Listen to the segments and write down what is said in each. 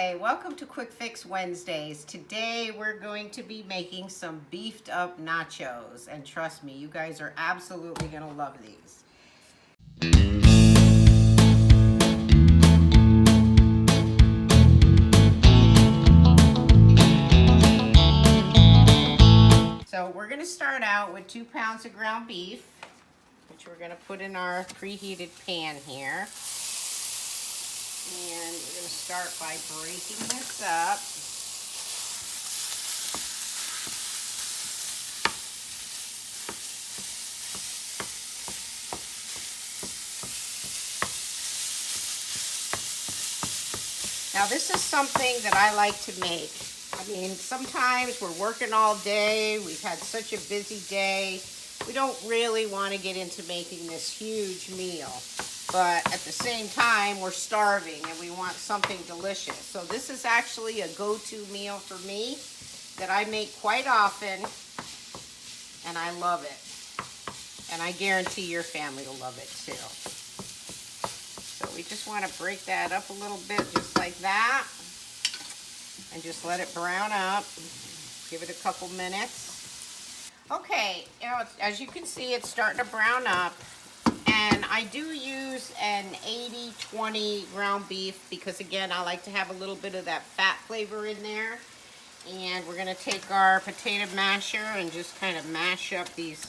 Hi, welcome to Quick Fix Wednesdays. Today we're going to be making some beefed up nachos. And trust me, you guys are absolutely going to love these. So we're going to start out with 2 pounds of ground beef, which we're going to put in our preheated pan here. And we're going to start by breaking this up. Now this is something that I like to make. I mean, sometimes we're working all day, we've had such a busy day, we don't really want to get into making this huge meal. But at the same time, we're starving and we want something delicious. So this is actually a go-to meal for me that I make quite often, and I love it. And I guarantee your family will love it too. So we just want to break that up a little bit, just like that. And just let it brown up. Give it a couple minutes. Okay, you know, as you can see, it's starting to brown up. And I do use an 80-20 ground beef because, again, I like to have a little bit of that fat flavor in there. And we're going to take our potato masher and just kind of mash up these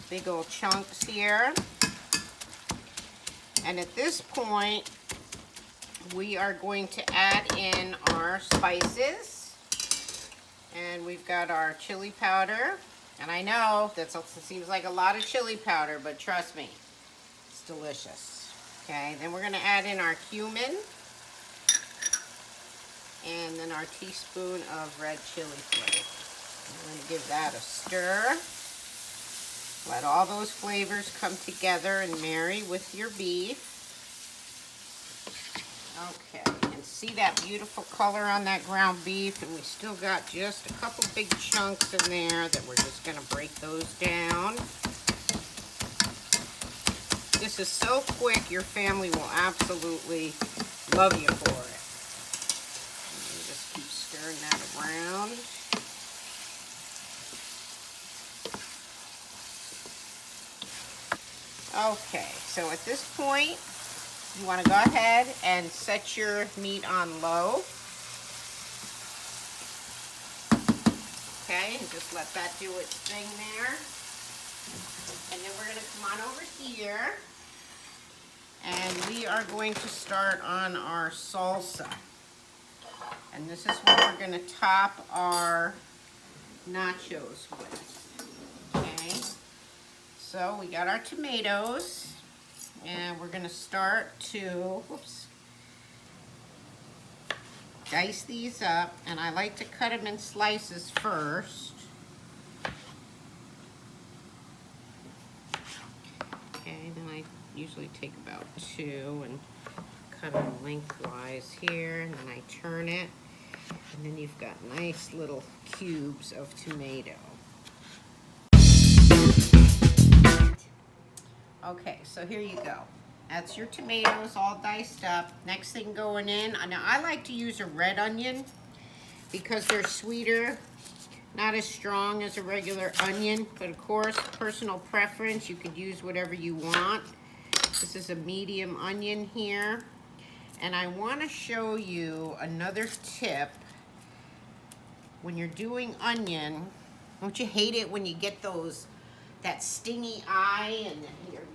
big old chunks here. And at this point, we are going to add in our spices. And we've got our chili powder. And I know that seems like a lot of chili powder, but trust me, it's delicious. Okay, then we're going to add in our cumin. And then our teaspoon of red chili flake. I'm going to give that a stir. Let all those flavors come together and marry with your beef. Okay, and see that beautiful color on that ground beef, and we still got just a couple big chunks in there that we're just going to break those down. This is so quick, your family will absolutely love you for it. And just keep stirring that around. Okay, so at this point, you want to go ahead and set your meat on low. Okay, and just let that do its thing there. And then we're going to come on over here. And we are going to start on our salsa. And this is what we're going to top our nachos with. Okay, so we got our tomatoes. And we're going to start to, dice these up. And I like to cut them in slices first. Okay, then I usually take about 2 and cut them lengthwise here. And then I turn it. And then you've got nice little cubes of tomato. Okay, so here you go. That's your tomatoes all diced up. Next thing going in, now I like to use a red onion because they're sweeter, not as strong as a regular onion, but of course, personal preference, you could use whatever you want. This is a medium onion here. And I want to show you another tip. When you're doing onion, don't you hate it when you get that stingy eye and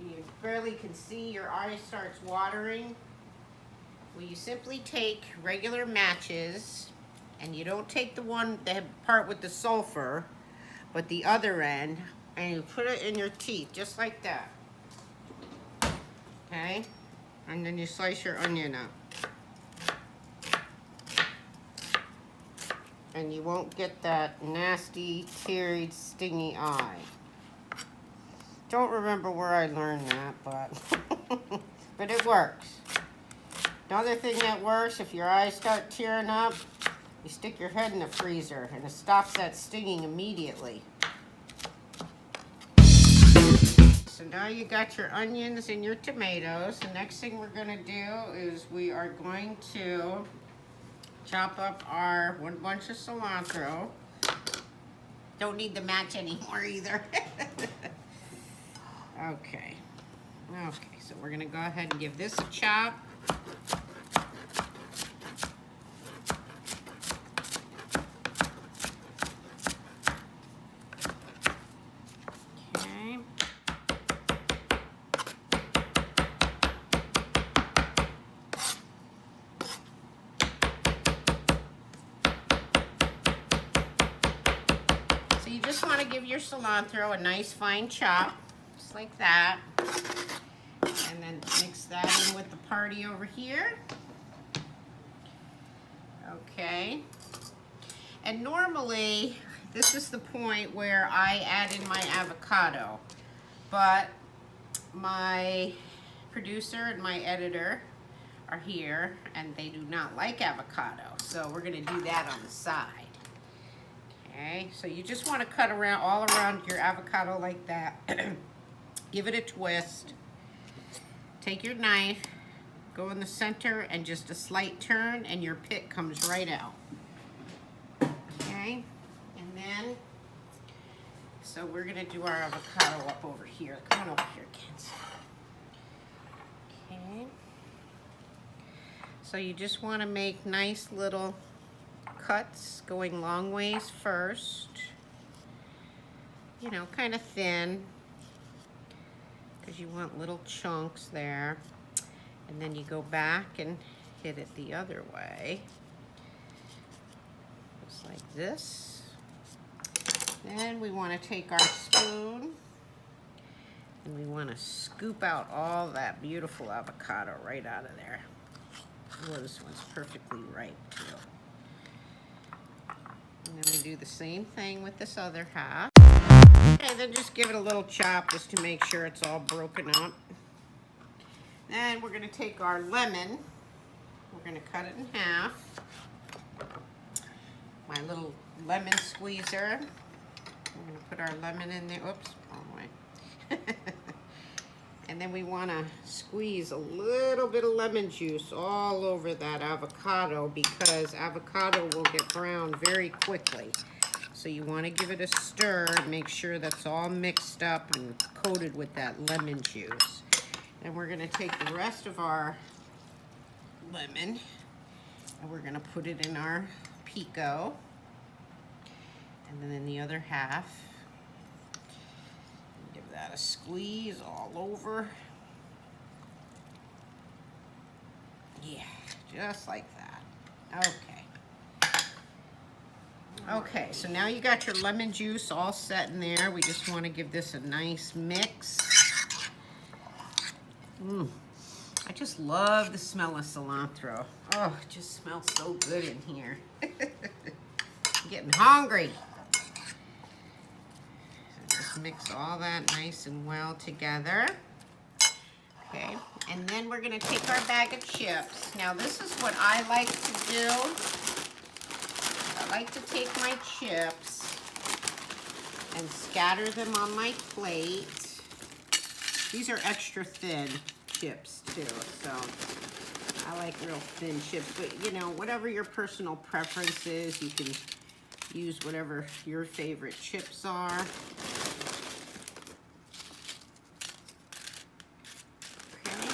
you barely can see, your eye starts watering? Well, you simply take regular matches, and you don't take the part with the sulfur, but the other end, and you put it in your teeth, just like that. Okay? And then you slice your onion up. And you won't get that nasty, teary, stingy eye. Don't remember where I learned that, but it works. Another thing that works, if your eyes start tearing up, you stick your head in the freezer and it stops that stinging immediately. So now you got your onions and your tomatoes. The next thing we're going to do is we are going to chop up our one bunch of cilantro. Don't need the match anymore either. Okay. Okay, so we're gonna go ahead and give this a chop. Okay. So you just want to give your cilantro a nice fine chop, just like that. And then mix that in with the party over here. Okay. And normally, this is the point where I add in my avocado. But my producer and my editor are here, and they do not like avocado. So we're going to do that on the side. Okay, so you just want to cut around all around your avocado like that. Give it a twist. Take your knife, go in the center, and just a slight turn, and your pit comes right out. Okay, and then, so we're gonna do our avocado up over here. Come on over here, kids. Okay. So you just want to make nice little cuts going long ways first. You know, kind of thin, because you want little chunks there. And then you go back and hit it the other way. Just like this. Then we want to take our spoon and we want to scoop out all that beautiful avocado right out of there. Oh, this one's perfectly ripe too. And then we do the same thing with this other half. Okay, then just give it a little chop just to make sure it's all broken up. Then we're going to take our lemon. We're going to cut it in half. My little lemon squeezer. We're going to put our lemon in there. Oops, wrong way. And then we want to squeeze a little bit of lemon juice all over that avocado, because avocado will get brown very quickly. So you want to give it a stir and make sure that's all mixed up and coated with that lemon juice. And we're going to take the rest of our lemon and we're going to put it in our pico. And then in the other half, give that a squeeze all over. Yeah, just like that. Okay. Okay, so now you got your lemon juice all set in there. We just want to give this a nice mix. I just love the smell of cilantro. Oh, it just smells so good in here. I'm getting hungry. So just mix all that nice and well together. Okay, and then we're going to take our bag of chips. Now this is what I like to do. I like to take my chips and scatter them on my plate. These are extra thin chips too, so I like real thin chips, but you know, whatever your personal preference is, you can use whatever your favorite chips are. Okay.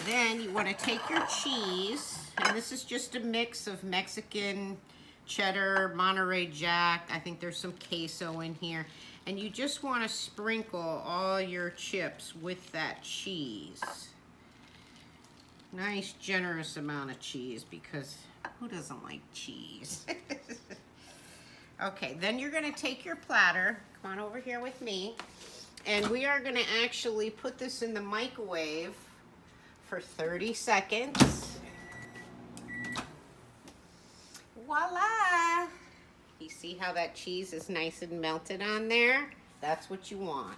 Then you want to take your cheese, and this is just a mix of Mexican cheddar, Monterey Jack. I think there's some queso in here. And you just want to sprinkle all your chips with that cheese. Nice, generous amount of cheese, because who doesn't like cheese? Okay, then you're going to take your platter. Come on over here with me. And we are going to actually put this in the microwave for 30 seconds. Voila! You see how that cheese is nice and melted on there? That's what you want.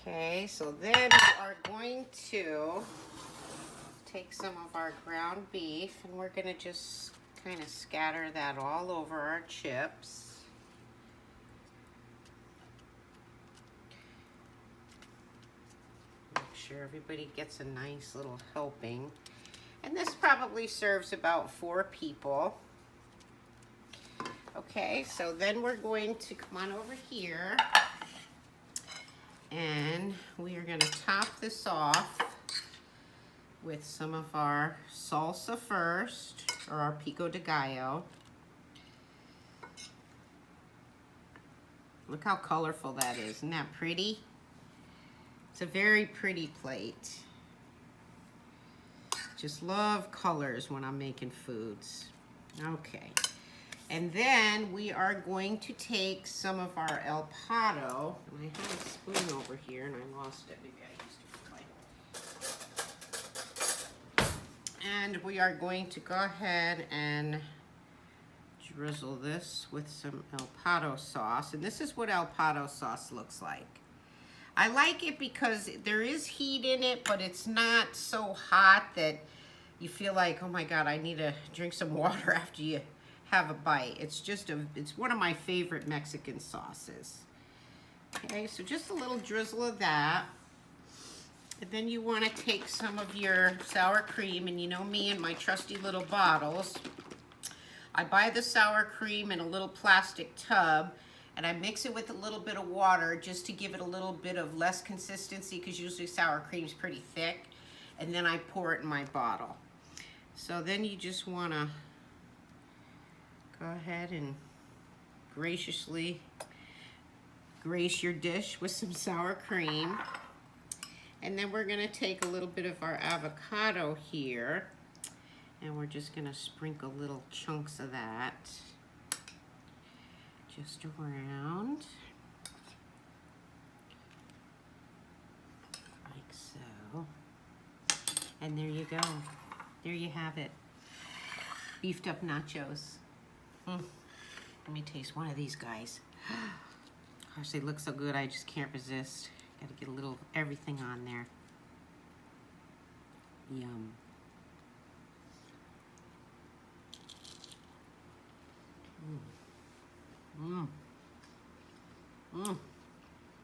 Okay, so then we are going to take some of our ground beef and we're going to just kind of scatter that all over our chips. Make sure everybody gets a nice little helping. And this probably serves about 4 people. Okay, so then we're going to come on over here and we are going to top this off with some of our salsa first, or our pico de gallo. Look how colorful that is. Isn't that pretty? It's a very pretty plate. Just love colors when I'm making foods. Okay. And then we are going to take some of our El Pato. And I have a spoon over here and I lost it. Maybe I used it. And we are going to go ahead and drizzle this with some El Pato sauce. And this is what El Pato sauce looks like. I like it because there is heat in it, but it's not so hot that you feel like, oh my God, I need to drink some water after you have a bite. It's one of my favorite Mexican sauces. Okay, so just a little drizzle of that. And then you want to take some of your sour cream, and you know me and my trusty little bottles. I buy the sour cream in a little plastic tub, and I mix it with a little bit of water just to give it a little bit of less consistency, because usually sour cream is pretty thick. And then I pour it in my bottle. So then you just want to go ahead and graciously grace your dish with some sour cream. And then we're going to take a little bit of our avocado here, and we're just going to sprinkle little chunks of that just around, like so. And there you go. There you have it. Beefed up nachos. Let me taste one of these guys. Gosh, they look so good, I just can't resist. Gotta get a little of everything on there. Yum.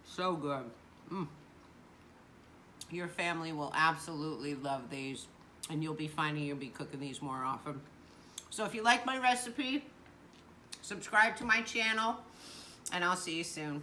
So good. Your family will absolutely love these, and you'll be finding you'll be cooking these more often. So if you like my recipe, subscribe to my channel, and I'll see you soon.